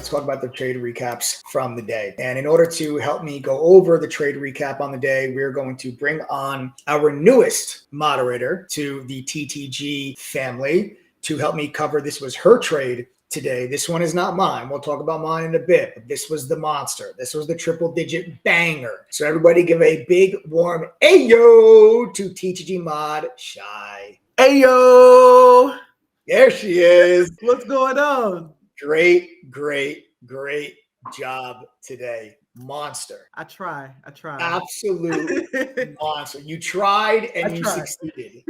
let's talk about the trade recaps from the day. And in order to help me go over the trade recap on the day, we're going to bring on our newest moderator to the TTG family to help me cover. This was her trade today. This one is not mine. We'll talk about mine in a bit, but this was the monster. This was the triple digit banger. So everybody give a big warm ayo to TTG mod Shy. Ayo! There she is. What's going on? Great job today. Monster. I try. Absolute monster. You tried and you succeeded.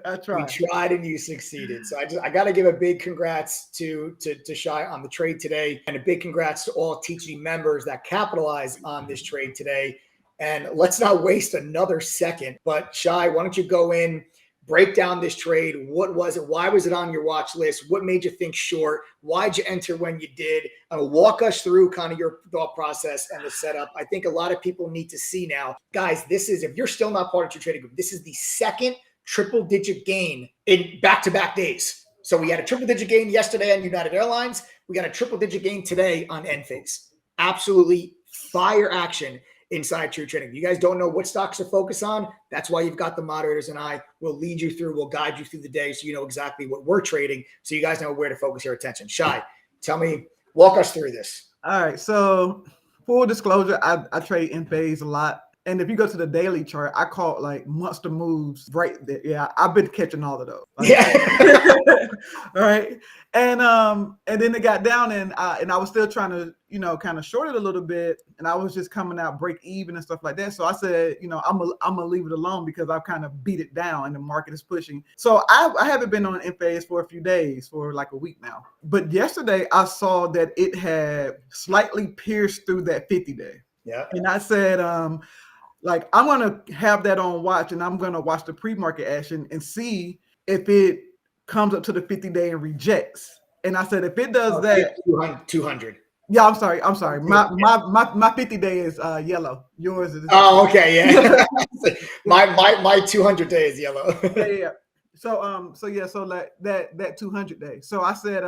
I tried. You tried and you succeeded. So I got to give a big congrats to Shy on the trade today, and a big congrats to all TTG members that capitalized on this trade today. And let's not waste another second. But Shy, why don't you go in, break down this trade? What was it? Why was it on your watch list? What made you think short? Why'd you enter when you did? Walk us through kind of your thought process and the setup. I think a lot of people need to see now. Guys, this is, if you're still not part of your trading group, this is the second triple digit gain in back-to-back days. So we had a triple digit gain yesterday on United Airlines. We got a triple digit gain today on ENPH. Absolutely fire action inside True Trading. If you guys don't know what stocks to focus on, that's why you've got the moderators, and I will lead you through, we'll guide you through the day so you know exactly what we're trading, so you guys know where to focus your attention. Shy, tell me, walk us through this. All right, so full disclosure, I trade ENPH a lot. And if you go to the daily chart, I call it like monster moves right there. Yeah, I've been catching all of those. Like, yeah. All right. And then it got down, and I was still trying to, kind of short it a little bit, and I was just coming out break even and stuff like that. So I said, I'm gonna leave it alone because I've kind of beat it down and the market is pushing. So I haven't been on ENPH for a few days, for like a week now. But yesterday I saw that it had slightly pierced through that 50-day. Yeah. And I said, like, I'm going to have that on watch, and I'm going to watch the pre-market action and see if it comes up to the 50-day and rejects. And I said, if it does that, 200. Yeah, I'm sorry. My 50-day is yellow. Yours is. Oh, okay, yeah. my 200-day is yellow. Yeah. So like that 200-day. So I said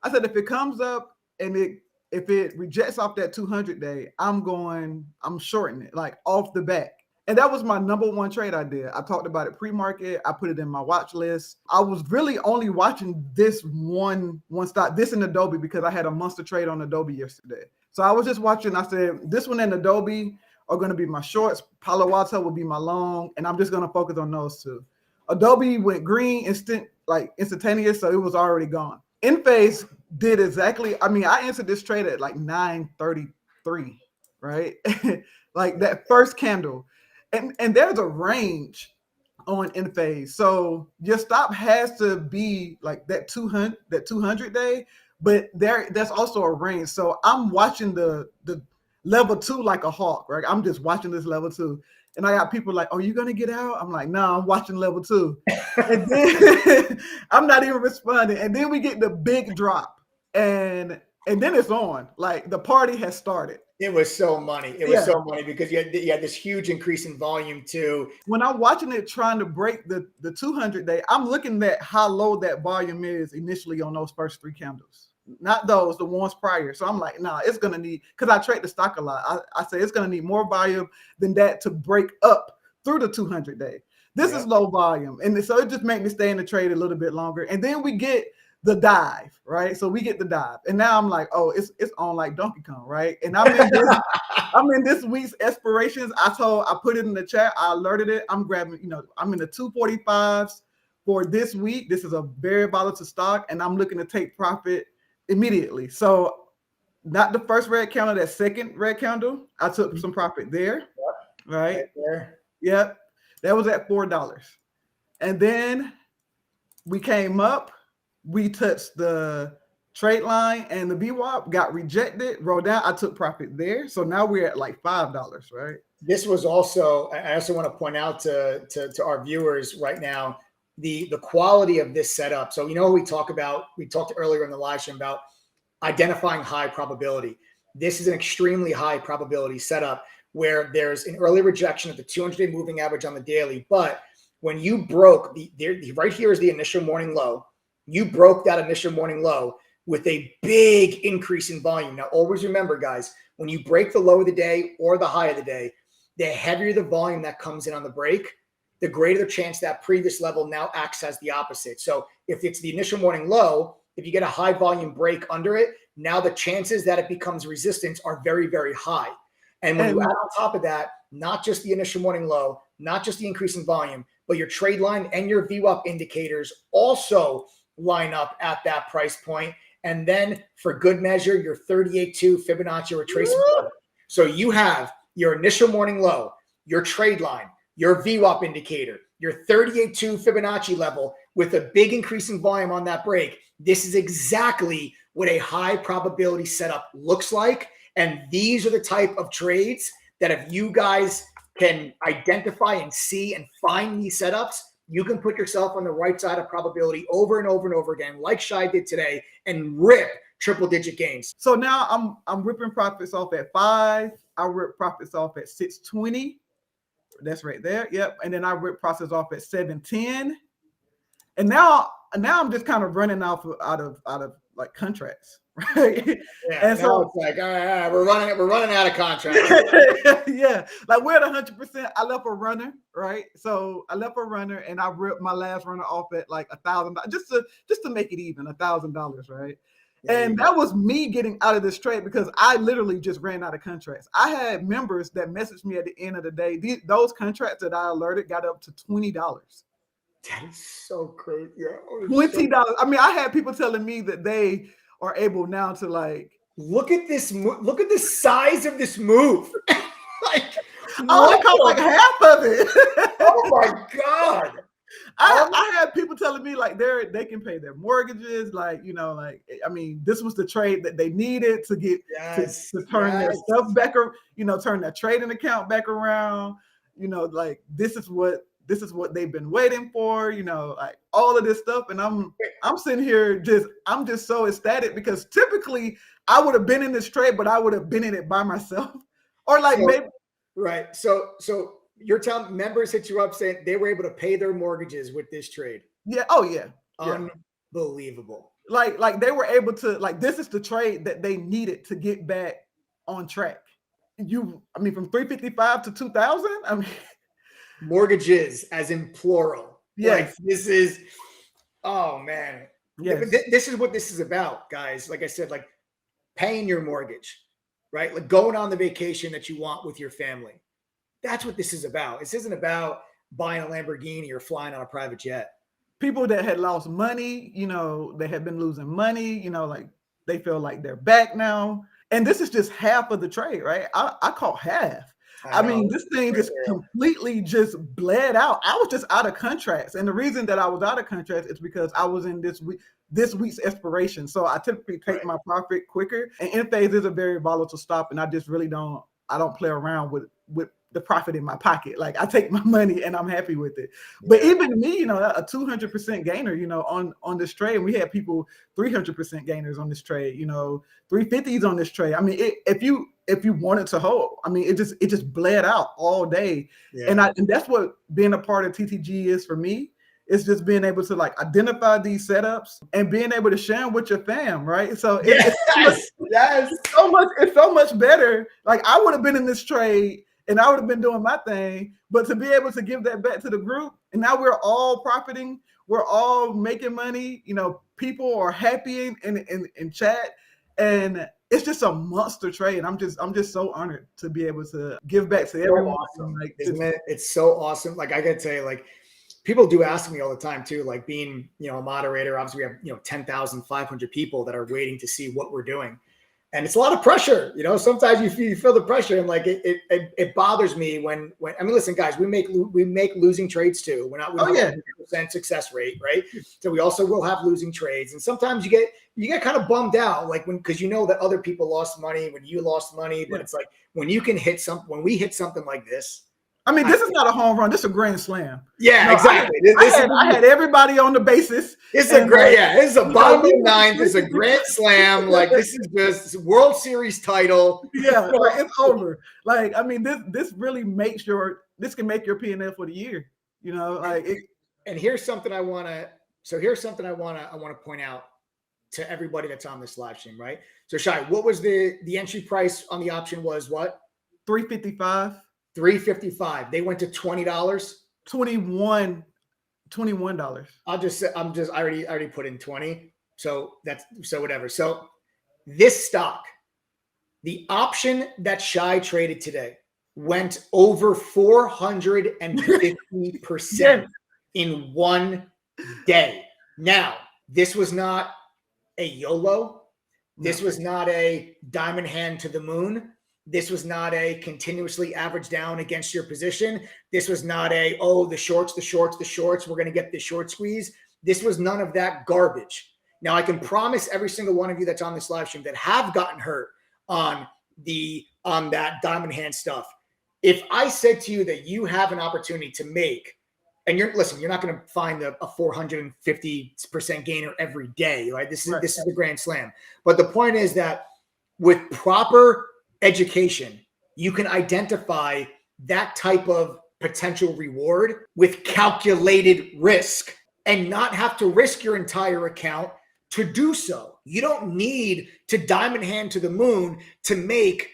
if it comes up and if it rejects off that 200-day, I'm shorting it like off the back. And that was my number one trade I did. I talked about it pre-market. I put it in my watch list. I was really only watching this one stock, this in Adobe, because I had a monster trade on Adobe yesterday. So I was just watching. I said, this one and Adobe are going to be my shorts. Palo Alto will be my long. And I'm just going to focus on those two. Adobe went green instantaneous, so it was already gone. ENPH did exactly. I mean, I entered this trade at like 9:33, right? Like that first candle. And there's a range on ENPH. So your stop has to be like that 200 day, but that's also a range. So I'm watching the level 2 like a hawk, right? I'm just watching this level 2. And I got people like, "Oh, you gonna get out?" I'm like, "No, I'm watching level 2." And then I'm not even responding. And then we get the big drop. And then it's on. Like the party has started. It was so money. It was so money because you had this huge increase in volume too. When I'm watching it trying to break the 200-day, I'm looking at how low that volume is initially on those first 3 candles. Not those, the ones prior. So I'm like, nah, it's going to need, because I trade the stock a lot. I say it's going to need more volume than that to break up through the 200-day. This is low volume. And so it just made me stay in the trade a little bit longer. And then we get the dive, right? So we get the dive. And now I'm like, oh, it's on like Donkey Kong, right? And I'm in this week's aspirations. I put it in the chat. I alerted it. I'm grabbing, I'm in the 245s for this week. This is a very volatile stock, and I'm looking to take profit immediately. So not the first red candle, that second red candle, I took some profit there, right there. Yep. That was at $4. And then we came up, we touched the trade line, and the VWAP got rejected, rolled down. I took profit there. So now we're at like $5, right? This was also, I also want to point out to our viewers right now, the quality of this setup. So, we talked earlier in the live stream about identifying high probability. This is an extremely high probability setup where there's an early rejection of the 200-day moving average on the daily. But when you broke right here is the initial morning low. You broke that initial morning low. with a big increase in volume. Now, always remember, guys, when you break the low of the day or the high of the day, the heavier the volume that comes in on the break, the greater the chance that previous level now acts as the opposite. So if it's the initial morning low, if you get a high volume break under it, now the chances that it becomes resistance are very, very high. And when you add on top of that, not just the initial morning low, not just the increase in volume, but your trade line and your VWAP indicators also line up at that price point. And then for good measure, your 38.2 Fibonacci retracement. So you have your initial morning low, your trade line, your VWAP indicator, your 38.2 Fibonacci level with a big increase in volume on that break. This is exactly what a high probability setup looks like. And these are the type of trades that if you guys can identify and see and find these setups, you can put yourself on the right side of probability over and over and over again, like Shai did today, and rip triple-digit gains. So now I'm ripping profits off at 5. I rip profits off at 620. That's right there. Yep. And then I rip profits off at 710. And now I'm just kind of running out of like contracts, right? Yeah. And so it's like, all right, we're running out of contracts. Yeah, like we're at 100%. I left a runner, right? So I left a runner, and I ripped my last runner off at like $1,000, just to make it even, $1,000, right? Yeah, and that was me getting out of this trade because I literally just ran out of contracts. I had members that messaged me at the end of the day. Those contracts that I alerted got up to $20. That is so crazy. Yeah, $20. I mean, I had people telling me that they are able now to like look at this. Look at the size of this move. Like, I only caught like half of it. Oh my god! I had people telling me like they can pay their mortgages, like like I mean, this was the trade that they needed to get to turn their stuff back, turn their trading account back around. Like this is what they've been waiting for, like all of this stuff. And I'm sitting here I'm just so ecstatic because typically I would have been in this trade, but I would have been in it by myself. Or like maybe right. So you're telling members hit you up saying they were able to pay their mortgages with this trade. Yeah. Oh yeah. Unbelievable. Like they were able to, like, this is the trade that they needed to get back on track. I mean, from 355 to 2000. I mean, mortgages as in plural. Yes. Like this is, oh man. Yes. This is what this is about, guys. Like I said, like paying your mortgage, right? Like going on the vacation that you want with your family. That's what this is about. This isn't about buying a Lamborghini or flying on a private jet. People that had lost money, they had been losing money, like they feel like they're back now. And this is just half of the trade, right? I caught half. I mean, this thing just completely just bled out. I was just out of contracts. And the reason that I was out of contracts is because I was in this week's expiration. So I typically take my profit quicker. And ENPH is a very volatile stop. And I just really don't play around with the profit in my pocket. Like I take my money and I'm happy with it. But even me, a 200% gainer, on this trade. We had people 300% gainers on this trade, 350s on this trade. I mean, if you wanted to hold, I mean, it just bled out all day. Yeah. And that's what being a part of TTG is for me. It's just being able to like identify these setups and being able to share them with your fam, right? So it's so much better. Like I would have been in this trade and I would have been doing my thing, but to be able to give that back to the group, and now we're all profiting, we're all making money. People are happy in chat, and it's just a monster trade. I'm just so honored to be able to give back to everyone. Awesome. Like, isn't it? It's so awesome. Like I gotta tell you, like people do ask me all the time too, like being a moderator. Obviously, we have 10,500 people that are waiting to see what we're doing. And it's a lot of pressure, sometimes you feel the pressure, and like it bothers me when I mean, listen, guys, we make losing trades too. We're not 100% success rate, right? So we also will have losing trades, and sometimes you get kind of bummed out, like because that other people lost money when you lost money, but it's like when we hit something like this. I mean, this is not a home run. This is a grand slam. Yeah, exactly. I had everybody on the basis. It's a great, this is a bottom of the ninth. This is a grand slam. Like this is just World Series title. Yeah, like it's over. Like I mean, this really makes this can make your P&L for the year. Like. And here's something I want to point out. to everybody that's on this live stream, right? So Shai, what was the entry price on the option was what? $355. $355. They went to $20. $21. I already put in 20. So whatever. So this stock, the option that Shai traded today went over 450% in one day. Now, this was not a YOLO. This was not a diamond hand to the moon. This was not a continuously average down against your position. This was not a, the shorts, we're going to get the short squeeze. This was none of that garbage. Now, I can promise every single one of you that's on this live stream that have gotten hurt on that diamond hand stuff. If I said to you that you have an opportunity to make, and you're not going to find a 450% gainer every day, right? This is the grand slam. But the point is that with proper education, you can identify that type of potential reward with calculated risk and not have to risk your entire account to do so. You don't need to diamond hand to the moon to make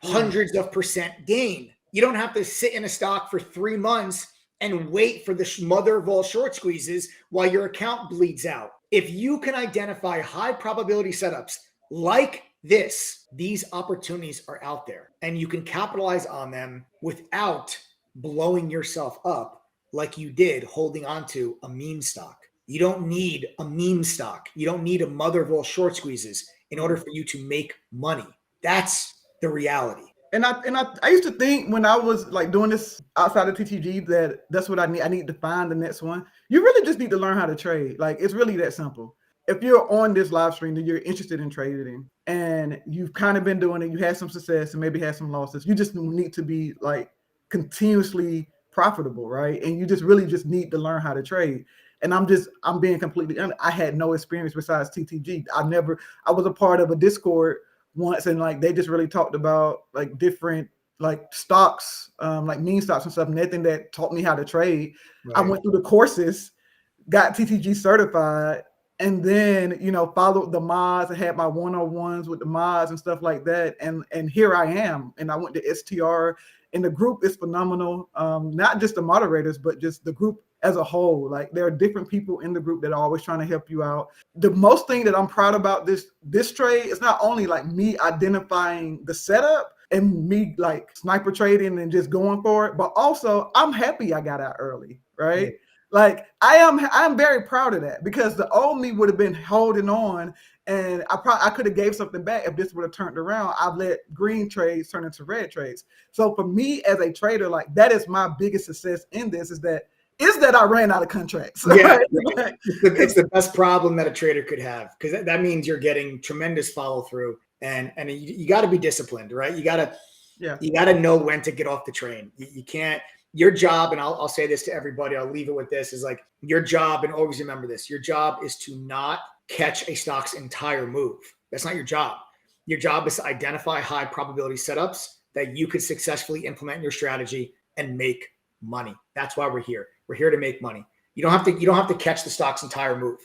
hundreds of percent gain. You don't have to sit in a stock for 3 months and wait for the mother of all short squeezes while your account bleeds out. If you can identify high probability setups like this, these opportunities are out there and you can capitalize on them without blowing yourself up like you did holding on to a meme stock. You don't need a meme stock. You don't need a mother of all short squeezes in order for you to make money. That's the reality. And I used to think when I was like doing this outside of TTG that that's what I need. I need to find the next one. You really just need to learn how to trade. Like, it's really that simple. If you're on this live stream that you're interested in trading and you've kind of been doing it, you had some success and maybe had some losses, you just need to be like continuously profitable, right? And you just really just need to learn how to trade. And I'm being completely honest. I had no experience besides TTG. I was a part of a Discord once, and like they just really talked about like different like stocks, like meme stocks and stuff. Nothing that taught me how to trade. Right. I went through the courses, got TTG certified, and then followed the mods and had my one-on-ones with the mods and stuff like that. And here I am. And I went to STR, and the group is phenomenal. Not just the moderators, but just the group as a whole. Like, there are different people in the group that are always trying to help you out. The most thing that I'm proud about this trade is not only like me identifying the setup and me like sniper trading and just going for it, but also I'm happy I got out early, right? Yeah. Like I'm very proud of that, because the old me would have been holding on, and I could have gave something back if this would have turned around. I've let green trades turn into red trades. So for me as a trader, like that is my biggest success in this is that I ran out of contracts. Yeah, right? It's the best problem that a trader could have, because that means you're getting tremendous follow through, and you got to be disciplined, right? You got to know when to get off the train. You can't. Your job, and I'll say this to everybody, I'll leave it with this, is like your job, and always remember this, your job is to not catch a stock's entire move. That's not your job. Your job is to identify high probability setups that you could successfully implement in your strategy and make money. That's why we're here. We're here to make money. You don't have to catch the stock's entire move,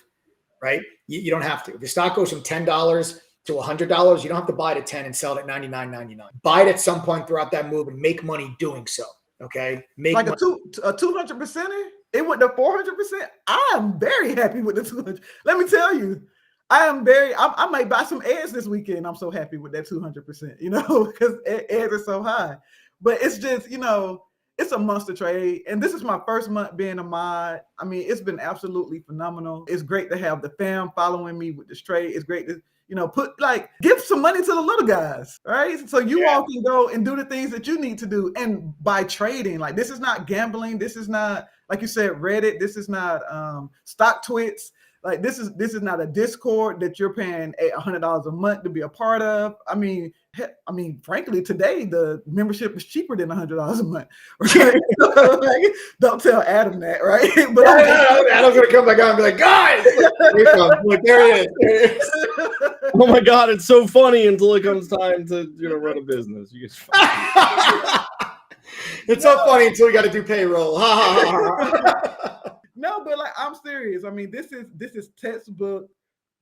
right? You don't have to. If the stock goes from $10 to $100, you don't have to buy it at 10 and sell it at $99.99. Buy it at some point throughout that move and make money doing so. Okay, make like a 200%. It went to 400%. I am very happy with the 200. Let me tell you, I might buy some ads this weekend. I'm so happy with that 200%. Because ads are so high. But it's just it's a monster trade, and this is my first month being a mod. I mean, it's been absolutely phenomenal. It's great to have the fam following me with this trade. It's great to give some money to the little guys, right? So you all can go and do the things that you need to do. And by trading, like, this is not gambling. This is not, like you said, Reddit. This is not stock twits. Like, this is not a Discord that you're paying $100 a month to be a part of. I mean, frankly, today the membership is cheaper than $100 a month. Right? Don't tell Adam that, right? But Adam's gonna come back on and be like, guys, look, there he is. Oh my God, it's so funny until it comes time to run a business. It's so funny until we got to do payroll. No, but like, I'm serious. I mean, this is textbook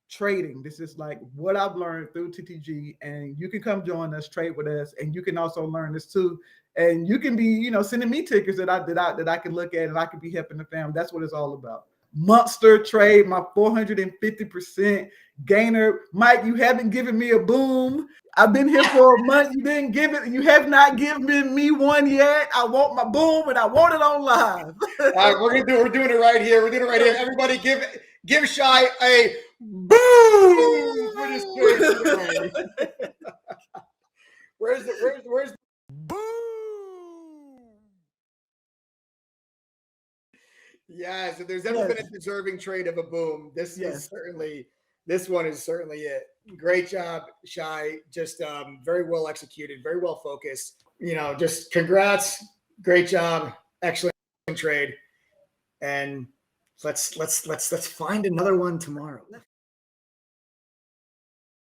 trading. This is like what I've learned through TTG, and you can come join us, trade with us, and you can also learn this too. And you can be, you know, sending me tickers that I can look at, and I can be helping the family. That's what it's all about. Monster trade, my 450% gainer. Mike, you haven't given me a boom. I've been here for a month. You have not given me one yet. I want my boom, and I want it on live. All right, we're doing it right here. We're doing it right here. Everybody give Shy a boom for this trade. Where's the boom? Yes, if there's ever been a deserving trade of a boom, this one is certainly it. Great job, Shy. Just very well executed, very well focused. You know, just congrats. Great job. Excellent trade. And let's find another one tomorrow.